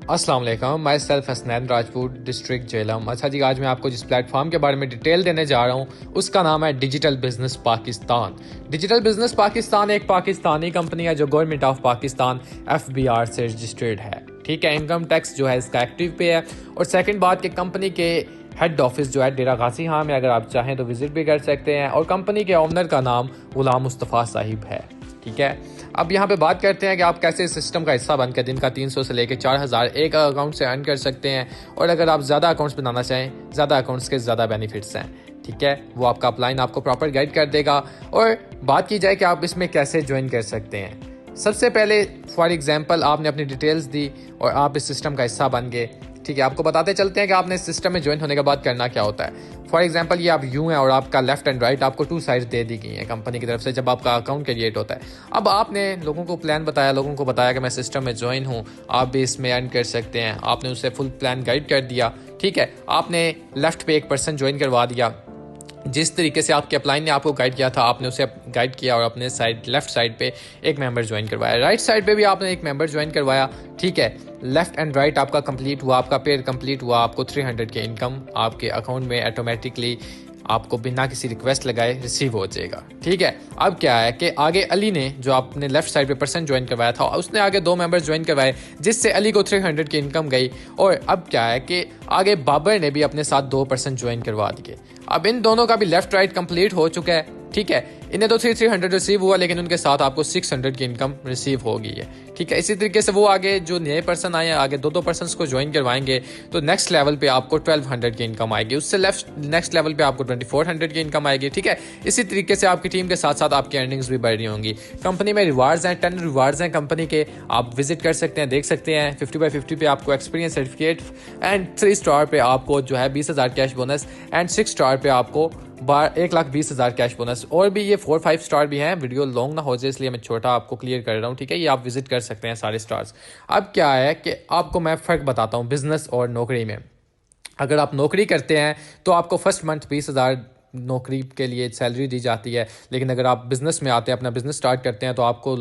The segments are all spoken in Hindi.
अस्सलाम वालेकुम, my self Hasnain Rajput, district Jhelum. अच्छा जी, आज मैं आपको जिस प्लेटफॉर्म के बारे में डिटेल देने जा रहा हूँ उसका नाम है digital business Pakistan. Digital business Pakistan एक पाकिस्तानी कंपनी है जो गवर्नमेंट ऑफ पाकिस्तान FBR से रजिस्टर्ड है। ठीक है, इनकम टैक्स जो है इसका एक्टिव पे है। और सेकंड बात कि कंपनी के हेड ऑफिस जो है डेरा गाजी हाँ में, अगर आप चाहें तो विजिट भी कर सकते हैं। और कंपनी के ओनर का नाम गुलाम मुस्तफ़ा साहिब है। ठीक है, अब यहाँ पे बात करते हैं कि आप कैसे इस सिस्टम का हिस्सा बनकर दिन का 300 से लेकर 4000 एक अकाउंट से अर्न कर सकते हैं। और अगर आप ज़्यादा अकाउंट्स बनाना चाहें, ज़्यादा अकाउंट्स के ज़्यादा बेनिफिट्स हैं। ठीक है, वो आपका अपलाइन आपको प्रॉपर गाइड कर देगा। और बात की जाए कि आप इसमें कैसे ज्वाइन कर सकते हैं। सबसे पहले फॉर एग्जाम्पल आपने अपनी डिटेल्स दी और आप इस सिस्टम का हिस्सा बन गए। ठीक है, आपको बताते चलते हैं कि आपने इस सिस्टम में ज्वाइन होने के बाद करना क्या होता है। फॉर एग्जांपल ये आप यूं हैं और आपका लेफ्ट एंड राइट आपको 2 साइड्स दे दी गई हैं कंपनी की तरफ से जब आपका अकाउंट क्रिएट होता है। अब आपने लोगों को प्लान बताया, लोगों को बताया कि मैं सिस्टम में ज्वाइन हूं, आप भी इसमें अर्न कर सकते हैं। आपने उसे फुल प्लान गाइड कर दिया। ठीक है, आपने लेफ्ट पे एक पर्सन ज्वाइन करवा दिया। जिस तरीके से आपके अपलाइन ने आपको गाइड किया था आपने उसे गाइड किया और अपने साइड लेफ्ट साइड पे एक मेंबर ज्वाइन करवाया, राइट साइड पे भी आपने एक मेंबर ज्वाइन करवाया। ठीक है, लेफ्ट एंड राइट आपका कंप्लीट हुआ, आपका पेयर कंप्लीट हुआ। आपको 300 की इनकम आपके अकाउंट में ऑटोमेटिकली आपको बिना किसी रिक्वेस्ट लगाए रिसीव हो जाएगा। ठीक है, अब क्या है कि आगे अली ने जो आपने लेफ्ट साइड पे पर्सन ज्वाइन करवाया था उसने आगे 2 मेंबर्स ज्वाइन करवाए जिससे अली को 300 की इनकम गई। और अब क्या है कि आगे बाबर ने भी अपने साथ 2 पर्सन ज्वाइन करवा दिए। अब इन दोनों का भी लेफ्ट राइट कंप्लीट हो चुका है। ठीक है, इन्हें तो 300 रिसीव हुआ लेकिन उनके साथ आपको 600 की इनकम रिसीव हो गई है। ठीक है, इसी तरीके से वो आगे जो नए पर्सन आए हैं आगे 2 पर्सन को ज्वाइन करवाएंगे तो नेक्स्ट लेवल पे आपको 1200 की इनकम आएगी। उससे नेक्स्ट लेवल पे आपको 2400 की इनकम आएगी। ठीक है, इसी तरीके से आपकी टीम के साथ साथ आपकी अर्निंग्स भी बढ़ रही होंगी। कंपनी में रिवार्ड्स हैं, 10 रिवार्ड्स हैं कंपनी के, आप विजिट कर सकते हैं, देख सकते हैं। 50/50 पे आपको एक्सपीरियंस सर्टिफिकेट एंड 3 स्टार पे आपको जो है 20,000 कैश बोनस एंड 6 स्टार पे आपको 1,20,000 कैश बोनस। और भी ये 4-5 स्टार भी हैं। वीडियो लॉन्ग ना हो जाए इसलिए मैं छोटा आपको क्लियर कर रहा हूँ। ठीक है, ये आप विजिट कर सकते हैं सारे स्टार्स। अब क्या है कि आपको मैं फ़र्क बताता हूँ बिजनेस और नौकरी में। अगर आप नौकरी करते हैं तो आपको फर्स्ट मंथ 20,000 नौकरी के लिए सैलरी दी जाती है। लेकिन अगर आप बिजनेस में आते हैं, अपना बिजनेस स्टार्ट करते हैं तो आपको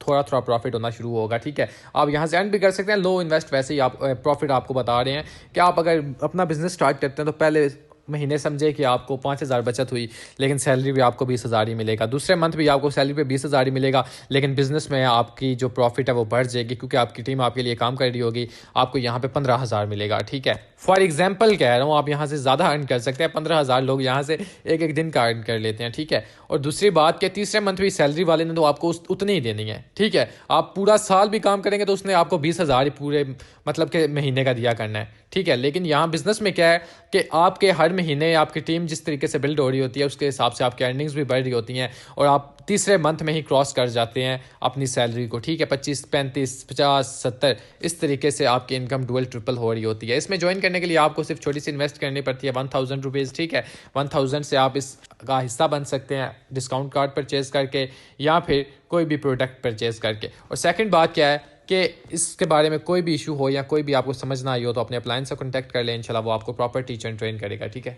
थोड़ा थोड़ा प्रॉफिट होना शुरू होगा। ठीक है, आप यहाँ से अर्न भी कर सकते हैं। लो इन्वेस्ट वैसे ही आप प्रॉफिट आपको बता रहे हैं कि आप अगर अपना बिजनेस स्टार्ट करते हैं तो पहले महीने समझे कि आपको 5,000 बचत हुई लेकिन सैलरी भी आपको 20,000 ही मिलेगा। दूसरे मंथ भी आपको सैलरी पे 20,000 ही मिलेगा लेकिन बिजनेस में आपकी जो प्रॉफिट है वो बढ़ जाएगी क्योंकि आपकी टीम आपके लिए काम कर रही होगी। आपको यहाँ पे 15,000 मिलेगा। ठीक है, फॉर एग्जाम्पल कह रहा हूँ, आप यहाँ से ज़्यादा अर्न कर सकते हैं। 15,000 लोग यहाँ से एक दिन का अर्न कर लेते हैं। ठीक है, और दूसरी बात कि तीसरे मंथ भी सैलरी वाले ने तो आपको उतनी ही देनी है। ठीक है, आप पूरा साल भी काम करेंगे तो उसने आपको 20,000 ही पूरे मतलब के महीने का दिया करना है। ठीक है, लेकिन यहाँ बिजनेस में क्या है कि आपके हर महीने आपकी टीम जिस तरीके से बिल्ड हो रही होती है उसके हिसाब से आपकी अर्निंग्स भी बढ़ रही होती हैं और आप तीसरे मंथ में ही क्रॉस कर जाते हैं अपनी सैलरी को। ठीक है, 25, 35, 50, 70 इस तरीके से आपकी इनकम डबल ट्रिपल हो रही होती है। इसमें ज्वाइन करने के लिए आपको सिर्फ छोटी सी इन्वेस्ट करनी पड़ती है, 1000 रुपीज़। ठीक है, 1000 से आप इसका हिस्सा बन सकते हैं डिस्काउंट कार्ड परचेज करके या फिर कोई भी प्रोडक्ट परचेज करके। और सेकंड बात क्या है कि इसके बारे में कोई भी इशू हो या कोई भी आपको समझ ना आई हो तो अपने अपलाइन से कॉन्टैक्ट कर लें, इंशाल्लाह वो आपको प्रॉपर टीचर ट्रेन करेगा। ठीक है।